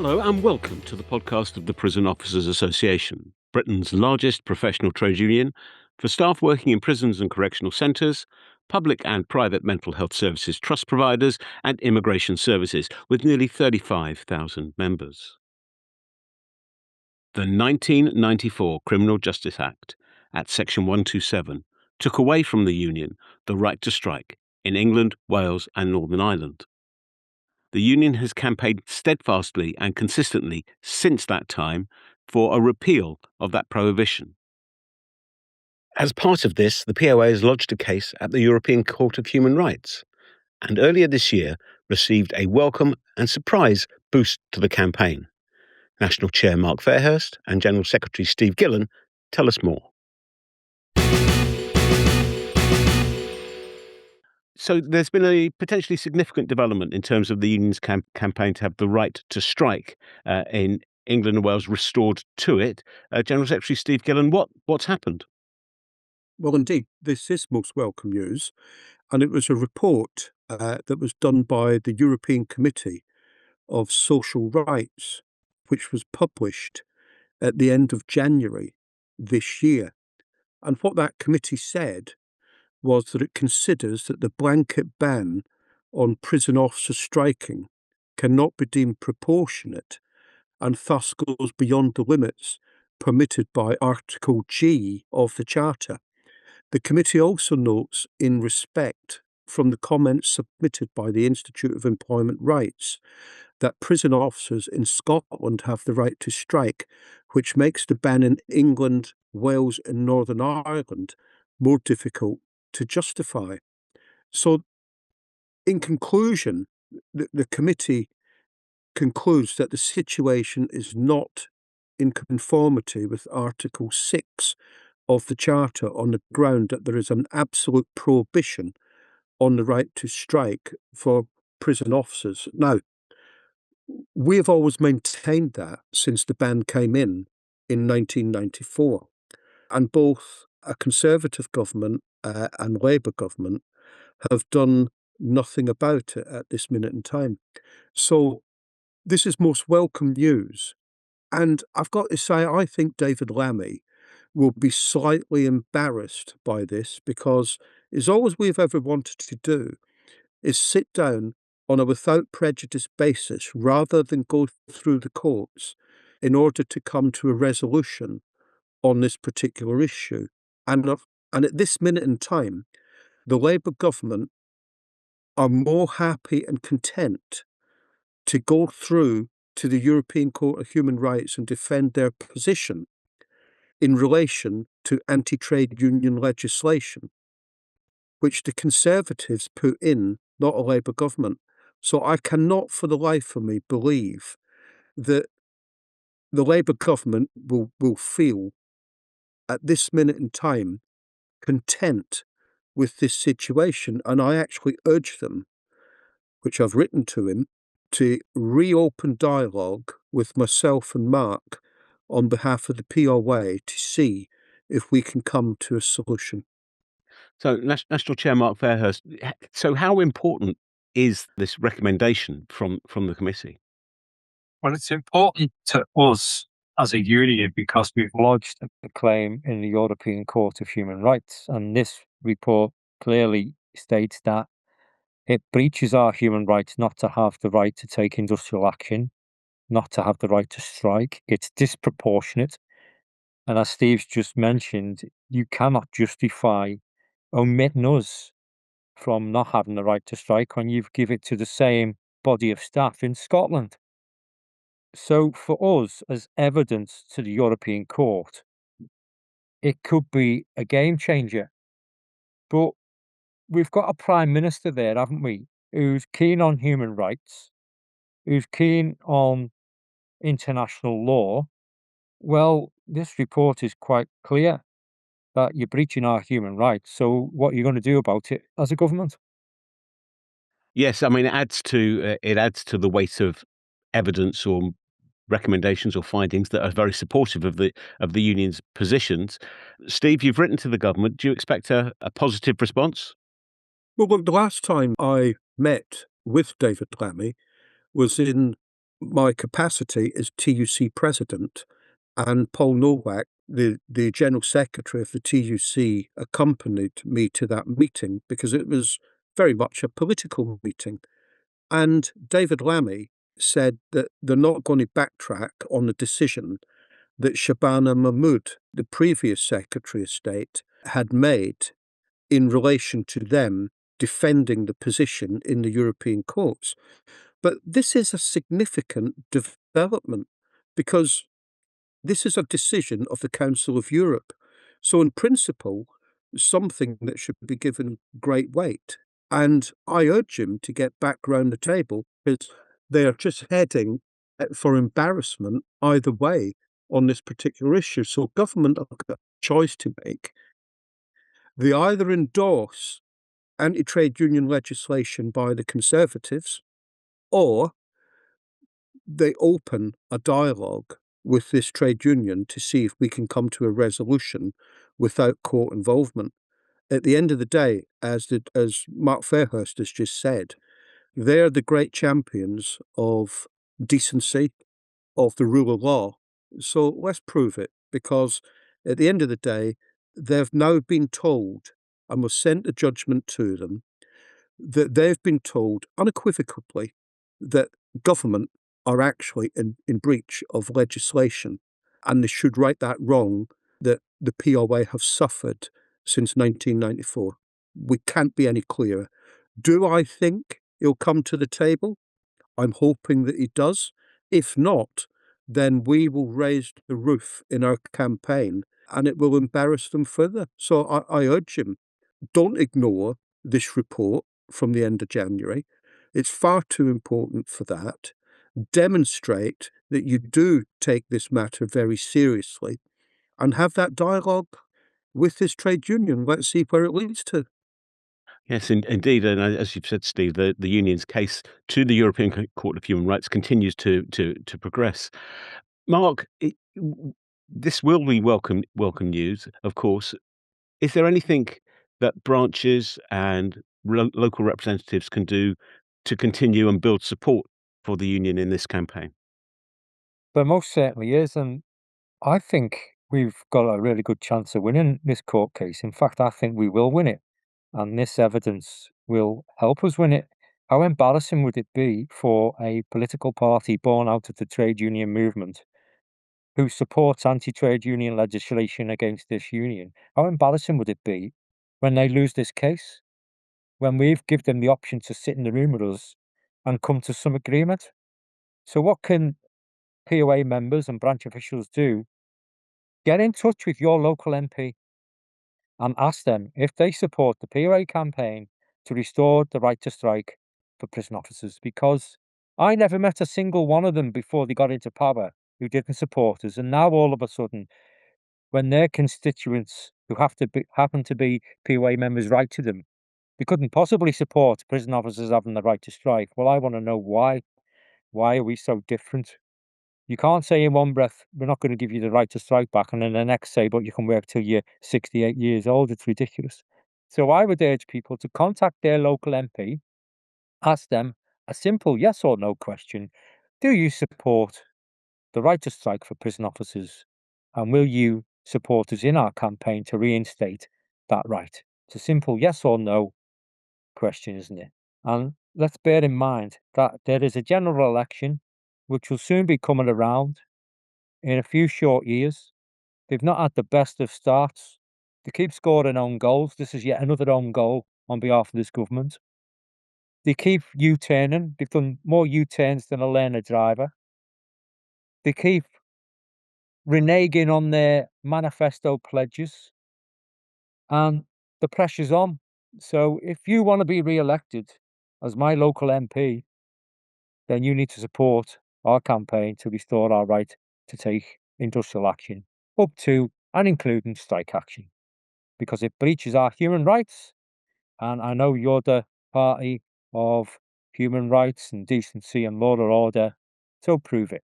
Hello and welcome to the podcast of the Prison Officers Association, Britain's largest professional trade union for staff working in prisons and correctional centres, public and private mental health services trust providers and immigration services, with nearly 35,000 members. The 1994 Criminal Justice Act, at Section 127, took away from the union the right to strike in England, Wales and Northern Ireland. The union has campaigned steadfastly and consistently since that time for a repeal of that prohibition. As part of this, the POA has lodged a case at the European Court of Human Rights, and earlier this year received a welcome and surprise boost to the campaign. National Chair Mark Fairhurst and General Secretary Steve Gillan tell us more. So there's been a potentially significant development in terms of the union's campaign to have the right to strike in England and Wales restored to it. General Secretary Steve Gillan, what's happened? Well, indeed, this is most welcome news, and it was a report that was done by the European Committee of Social Rights, which was published at the end of January this year. And what that committee said was that it considers that the blanket ban on prison officers striking cannot be deemed proportionate and thus goes beyond the limits permitted by Article G of the Charter. The committee also notes, in respect from the comments submitted by the Institute of Employment Rights, that prison officers in Scotland have the right to strike, which makes the ban in England, Wales and Northern Ireland more difficult to justify. So, in conclusion, the committee concludes that the situation is not in conformity with Article 6 of the Charter on the ground that there is an absolute prohibition on the right to strike for prison officers. Now, we have always maintained that since the ban came in 1994, and both a Conservative government and Labour government have done nothing about it at this minute in time. So this is most welcome news. And I've got to say, I think David Lammy will be slightly embarrassed by this, because it's all we've ever wanted to do is sit down on a without prejudice basis rather than go through the courts in order to come to a resolution on this particular issue. And at this minute in time, the Labour government are more happy and content to go through to the European Court of Human Rights and defend their position in relation to anti-trade union legislation, which the Conservatives put in, not a Labour government. So I cannot for the life of me believe that the Labour government will feel at this minute in time content with this situation. And I actually urge them, which I've written to him, to reopen dialogue with myself and Mark on behalf of the POA to see if we can come to a solution. So National Chair Mark Fairhurst, so how important is this recommendation from the committee? Well, it's important to us as a union because we've lodged a claim in the European Court of Human Rights, and this report clearly states that it breaches our human rights not to have the right to take industrial action, not to have the right to strike. It's disproportionate. And as Steve's just mentioned, you cannot justify omitting us from not having the right to strike when you've given it to the same body of staff in Scotland. So for us, as evidence to the European Court, it could be a game changer. But we've got a Prime Minister there, haven't we, who's keen on human rights, who's keen on international law. Well, this report is quite clear that you're breaching our human rights. So what are you going to do about it as a government? Yes, I mean it adds to the weight of evidence or recommendations or findings that are very supportive of the union's positions. Steve, you've written to the government. Do you expect a positive response? Well, look, the last time I met with David Lammy was in my capacity as TUC president, and Paul Nowak, the General Secretary of the TUC, accompanied me to that meeting because it was very much a political meeting. And David Lammy said that they're not going to backtrack on the decision that Shabana Mahmood, the previous Secretary of State, had made in relation to them defending the position in the European courts. But this is a significant development because this is a decision of the Council of Europe. So, in principle, something that should be given great weight. And I urge him to get back round the table because they are just heading for embarrassment either way on this particular issue. So, government have got a choice to make. They either endorse anti-trade union legislation by the Conservatives, or they open a dialogue with this trade union to see if we can come to a resolution without court involvement. At the end of the day, as Mark Fairhurst has just said, they're the great champions of decency, of the rule of law. So let's prove it, because at the end of the day, they've now been told, and we've sent a judgment to them, that they've been told unequivocally that government are actually in breach of legislation, and they should right that wrong that the POA have suffered since 1994. We can't be any clearer. Do I think he'll come to the table? I'm hoping that he does. If not, then we will raise the roof in our campaign and it will embarrass them further. So I urge him, don't ignore this report from the end of January. It's far too important for that. Demonstrate that you do take this matter very seriously and have that dialogue with this trade union. Let's see where it leads to. Yes, indeed, and as you've said, Steve, the union's case to the European Court of Human Rights continues to progress. Mark, this will be welcome news, of course. Is there anything that branches and local representatives can do to continue and build support for the union in this campaign? There most certainly is, and I think we've got a really good chance of winning this court case. In fact, I think we will win it, and this evidence will help us win it. How embarrassing would it be for a political party born out of the trade union movement who supports anti-trade union legislation against this union? How embarrassing would it be when they lose this case, when we've given them the option to sit in the room with us and come to some agreement? So what can POA members and branch officials do? Get in touch with your local MP and ask them if they support the POA campaign to restore the right to strike for prison officers, because I never met a single one of them before they got into power who didn't support us. And now all of a sudden, when their constituents who happen to be POA members write to them, they couldn't possibly support prison officers having the right to strike. Well, I want to know why. Why are we so different? You can't say in one breath, we're not going to give you the right to strike back, and then the next say, but you can work till you're 68 years old. It's ridiculous. So I would urge people to contact their local MP, ask them a simple yes or no question. Do you support the right to strike for prison officers? And will you support us in our campaign to reinstate that right? It's a simple yes or no question, isn't it? And let's bear in mind that there is a general election which will soon be coming around in a few short years. They've not had the best of starts. They keep scoring own goals. This is yet another own goal on behalf of this government. They keep U-turning. They've done more U-turns than a learner driver. They keep reneging on their manifesto pledges. And the pressure's on. So if you want to be re-elected as my local MP, then you need to support our campaign to restore our right to take industrial action, up to and including strike action, because it breaches our human rights. And I know you're the party of human rights and decency and law and order, so prove it.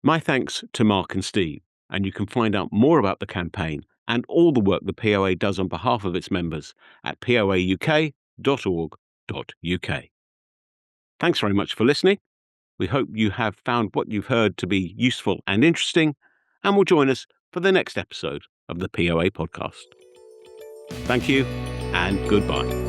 My thanks to Mark and Steve, and you can find out more about the campaign and all the work the POA does on behalf of its members at poauk.org.uk. Thanks very much for listening. We hope you have found what you've heard to be useful and interesting, and will join us for the next episode of the POA podcast. Thank you, and goodbye.